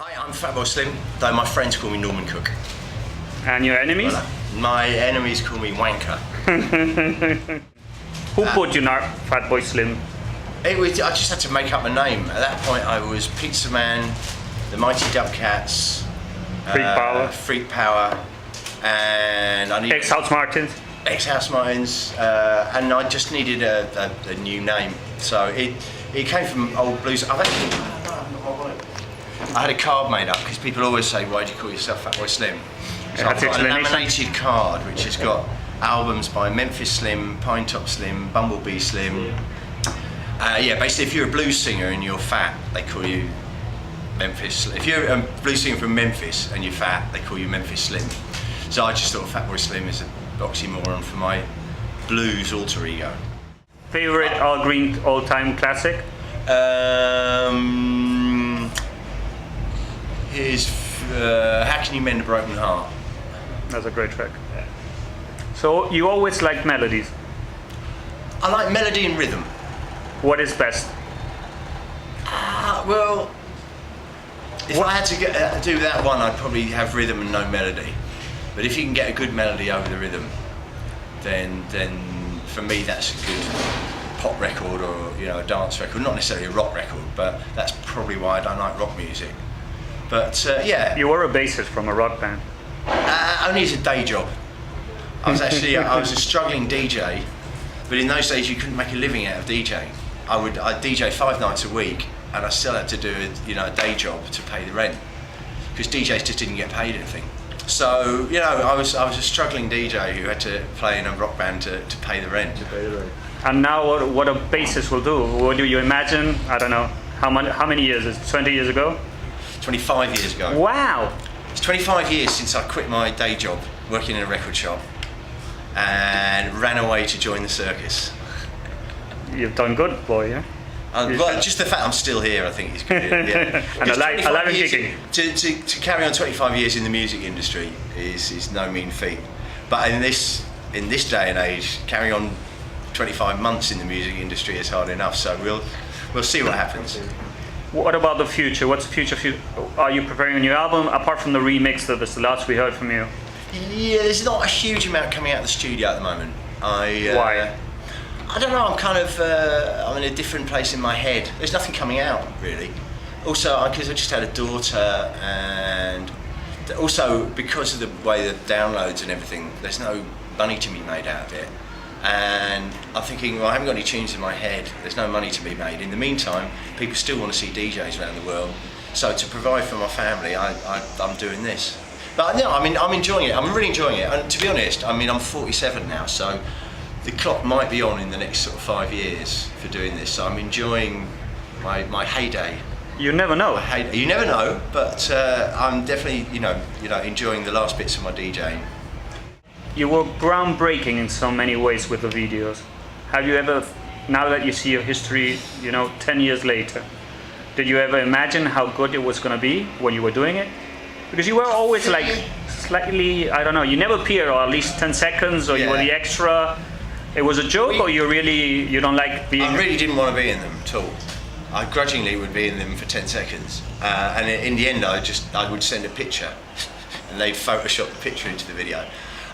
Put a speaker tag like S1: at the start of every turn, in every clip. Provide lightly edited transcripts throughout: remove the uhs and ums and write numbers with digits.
S1: Hi, I'm Fatboy Slim, though my friends call me Norman Cook.
S2: And your enemies?
S1: My enemies call me Wanker.
S2: Who put you not Fatboy Slim?
S1: I just had to make up a name. At that point I was Pizza Man, the Mighty Dubcats, Freak Power, and I needed
S2: Ex-House Martins?
S1: Ex-House Martins, and I just needed a new name. So it came from old blues. I had a card made up because people always say, why do you call yourself Fatboy Slim? So I've got a laminated card which has got albums by Memphis Slim, Pine Top Slim, Bumblebee Slim. Basically if you're a blues singer and you're fat, they call you Memphis Slim. If you're a blues singer from Memphis and you're fat, they call you Memphis Slim. So I just thought Fatboy Slim is an oxymoron for my blues alter ego.
S2: Favorite Al Green all-time classic?
S1: Is How Can You Mend a Broken Heart?
S2: That's a great track. Yeah. So you always liked melodies?
S1: I like melody and rhythm.
S2: What is best?
S1: Well, if I had to do that one, I'd probably have rhythm and no melody. But if you can get a good melody over the rhythm, then for me that's a good pop record or a dance record. Not necessarily a rock record, but that's probably why I don't like rock music. But yeah.
S2: You were a bassist from a rock band.
S1: Only as a day job. I was a struggling DJ, but in those days you couldn't make a living out of DJing. I'd DJ 5 nights a week, and I still had to do a day job to pay the rent, because DJs just didn't get paid anything. So I was a struggling DJ who had to play in a rock band to pay the rent.
S2: And now what a bassist will do? What do you imagine? I don't know. How many years? Is it 20 years ago?
S1: 25 years ago.
S2: Wow!
S1: It's 25 years since I quit my day job working in a record shop and ran away to join the circus.
S2: You've done good, boy, yeah?
S1: Well, just the fact I'm still here, I think is good. Yeah.
S2: And alive and kicking.
S1: To carry on 25 years in the music industry is no mean feat. But in this day and age, carrying on 25 months in the music industry is hard enough. So we'll see what happens.
S2: What about the future? What's the future? Are you preparing a new album apart from the remix that was the last we heard from you?
S1: Yeah, there's not a huge amount coming out of the studio at the moment.
S2: Why?
S1: I don't know. I'm in a different place in my head. There's nothing coming out really. Also, because I just had a daughter, and also because of the way the downloads and everything, there's no money to be made out of it. And I'm thinking, well, I haven't got any tunes in my head. There's no money to be made. In the meantime, people still want to see DJs around the world. So to provide for my family, I'm doing this. But no, I'm enjoying it. I'm really enjoying it. And to be honest, I'm 47 now, so the clock might be on in the next sort of 5 years for doing this. So I'm enjoying my heyday.
S2: You never know.
S1: You never know, but I'm definitely enjoying the last bits of my DJing.
S2: You were groundbreaking in so many ways with the videos. Have you ever, now that you see your history, 10 years later, did you ever imagine how good it was going to be when you were doing it? Because you were always like slightly, I don't know, you never appeared, or at least 10 seconds, or you were the extra. It was a joke, or you don't like being...
S1: I really didn't want to be in them at all. I grudgingly would be in them for 10 seconds. And in the end, I would send a picture and they'd Photoshop the picture into the video.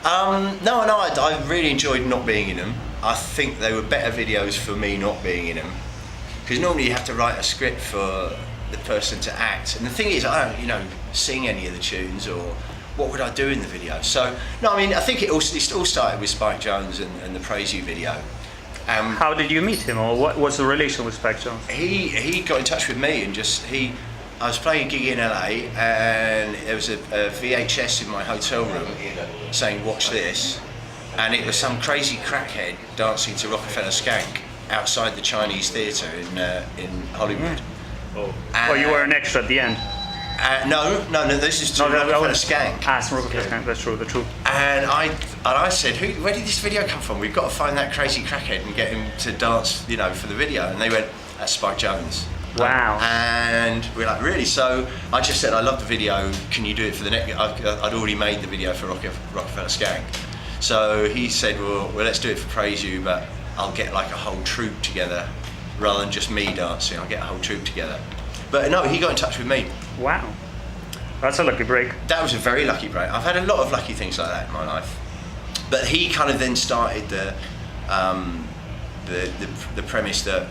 S1: No, I really enjoyed not being in them. I think they were better videos for me not being in them. Because normally you have to write a script for the person to act. And the thing is, I don't, sing any of the tunes, or what would I do in the video? So, no, I think it all started with Spike Jonze and the Praise You video.
S2: How did you meet him, or what was the relation with Spike Jonze?
S1: He got in touch with me and I was playing a gig in LA, and there was a VHS in my hotel room saying, watch this, and it was some crazy crackhead dancing to Rockefeller Skank outside the Chinese Theatre in Hollywood.
S2: Oh, you were an extra at the end?
S1: No, this is to Rockefeller Skank.
S2: It's Rockefeller Skank, that's true.
S1: And I said, where did this video come from? We've got to find that crazy crackhead and get him to dance, for the video. And they went, that's Spike Jonze.
S2: Wow.
S1: And we're like, really? So I just said, I love the video, can you do it for the next... I'd already made the video for Rockefeller Skank. So he said, well, let's do it for Praise You, but I'll get like a whole troupe together rather than just me dancing. I'll get a whole troupe together. But no, he got in touch with me.
S2: Wow. That's a lucky break.
S1: That was a very lucky break. I've had a lot of lucky things like that in my life. But he kind of then started the premise that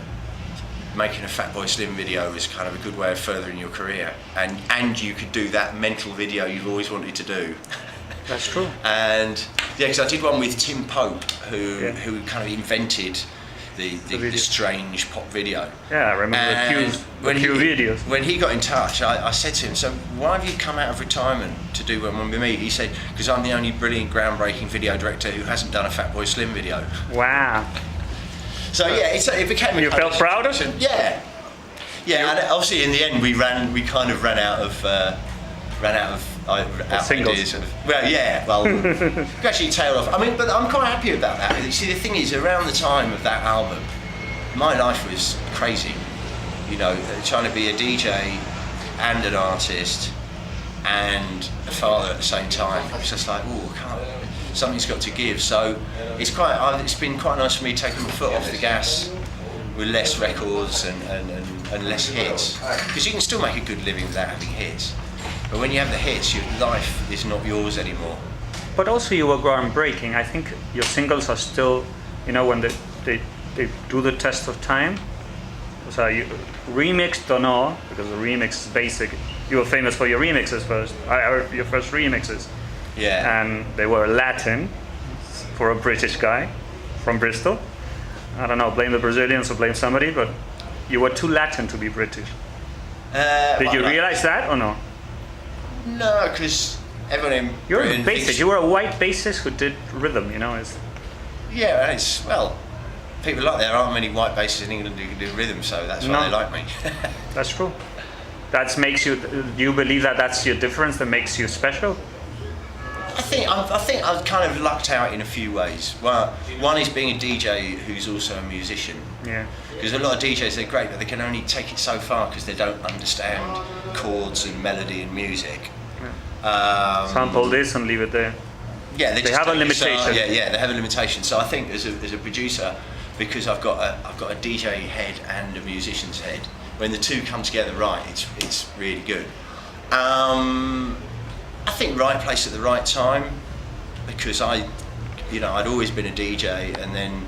S1: making a Fatboy Slim video is kind of a good way of furthering your career, and you could do that mental video you've always wanted to do.
S2: That's true.
S1: And yeah, because I did one with Tim Pope,
S2: Yeah.
S1: who kind of invented the
S2: video.
S1: strange pop video.
S2: Yeah, I remember the Q videos.
S1: When he got in touch, I said to him, so why have you come out of retirement to do one with me? He said, because I'm the only brilliant, groundbreaking video director who hasn't done a Fatboy Slim video.
S2: Wow.
S1: So yeah, it became a
S2: You
S1: kind
S2: felt proud of it?
S1: Yeah. Yeah, and obviously in the end we kind of ran out of
S2: singles.
S1: ideas. Well, yeah, well, you actually tailed off. I mean, but I'm quite happy with that. You see, the thing is, around the time of that album, my life was crazy. You know, trying to be a DJ and an artist and a father at the same time. It's just like, something's got to give. So it's been quite nice for me taking my foot off the gas with less records and less hits, because you can still make a good living without having hits. But when you have the hits, your life is not yours anymore.
S2: But also you were groundbreaking. I think your singles are still, you know, when they do the test of time. So you remixed or no, because the remix is basic. You were famous for your remixes first. Your first remixes.
S1: Yeah.
S2: And they were Latin for a British guy from Bristol. I don't know, blame the Brazilians or blame somebody, but you were too Latin to be British. Did you realize that or no?
S1: No, because everyone in
S2: You're a
S1: Britain
S2: bassist.
S1: thinks-
S2: You were a white bassist who did rhythm, you know.
S1: Yeah, people like there aren't many white bassists in England who can do rhythm, so that's why
S2: No.
S1: they like me.
S2: That's true. That makes you. Do you believe that that's your difference that makes you special?
S1: I think I've kind of lucked out in a few ways. Well, one is being a DJ who's also a musician.
S2: Yeah.
S1: Because a lot of DJs, they're great, but they can only take it so far because they don't understand chords and melody and music.
S2: Sample this and leave it there.
S1: Yeah,
S2: They
S1: just
S2: have a
S1: take it so-
S2: limitation.
S1: Yeah, they have a limitation. So I think as a producer, because I've got a DJ head and a musician's head, when the two come together right, it's really good. I think right place at the right time, because I'd always been a DJ, and then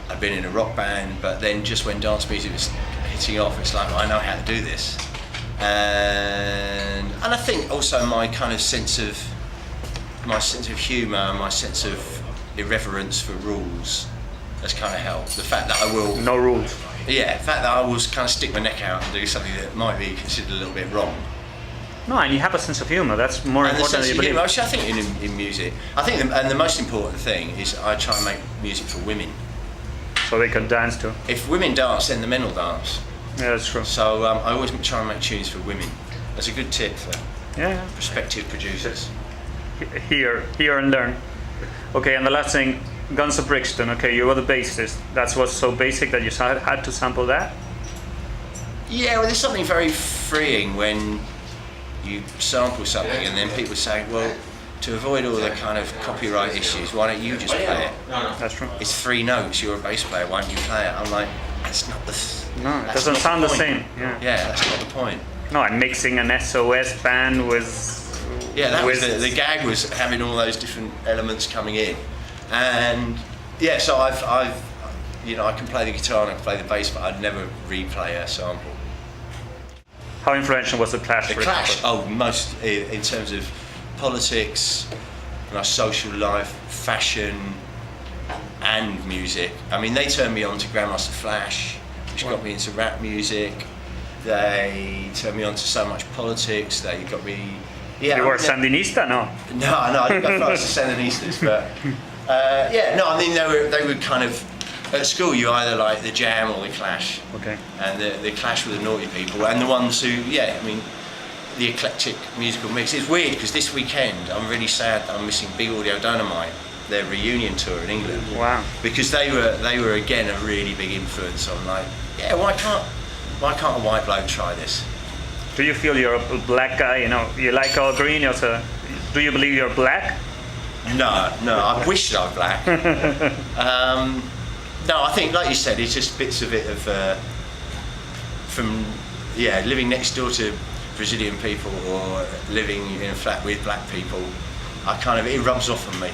S1: I'd been in a rock band, but then just when dance music was hitting off, it's like, well, I know how to do this. And I think also my sense of humour, my sense of irreverence for rules has kind of helped. The fact that I will,
S2: No rules.
S1: the fact that I will kind of stick my neck out and do something that might be considered a little bit wrong.
S2: No, and you have a sense of humor. That's more
S1: And the
S2: important
S1: sense
S2: than
S1: of
S2: you
S1: humour,
S2: believe.
S1: actually, I think in music, I think, and the most important thing is I try and make music for women.
S2: So they can dance to.
S1: If women dance, then the men will dance.
S2: Yeah, that's true.
S1: So I always try and make tunes for women. That's a good tip for
S2: Yeah.
S1: prospective producers.
S2: Hear and learn. Okay, and the last thing, Guns of Brixton. Okay, you were the bassist. That's what's so basic that you had to sample that.
S1: Yeah, well, there's something very freeing when you sample something and then people say, well, to avoid all the kind of copyright issues, why don't you just play it?
S2: That's true.
S1: It's 3 notes, you're a bass player, why don't you play it? I'm like, that's not the...
S2: No, it
S1: that's
S2: doesn't
S1: not
S2: sound the
S1: point.
S2: same. Yeah.
S1: Yeah, that's not the point.
S2: No, and mixing an SOS band with.
S1: Yeah, that was
S2: with
S1: the gag was having all those different elements coming in, and yeah, so I can play the guitar and I can play the bass, but I'd never replay a sample.
S2: How influential was the Clash?
S1: The
S2: for
S1: Clash,
S2: example?
S1: most in terms of politics, my social life, fashion, and music. I mean, they turned me on to Grandmaster Flash, which got me into rap music. They turned me on to so much politics. They got me. Yeah,
S2: You were
S1: I mean,
S2: Sandinista, no?
S1: No, I didn't go far as the Sandinistas, but I mean they were kind of at school. You either like the Jam or the Clash,
S2: Okay.
S1: and the Clash were the naughty people, and the ones who, the eclectic musical mix. It's weird because this weekend I'm really sad that I'm missing Big Audio Dynamite, their reunion tour in England.
S2: Wow.
S1: Because they were again a really big influence on why can't a white bloke try this?
S2: Do you feel you're a black guy? You know, you like all green. Do you believe you're black?
S1: No, I wish I was black. No, I think, like you said, it's just bits of it of from living next door to Brazilian people or living in a flat with black people, it rubs off on me.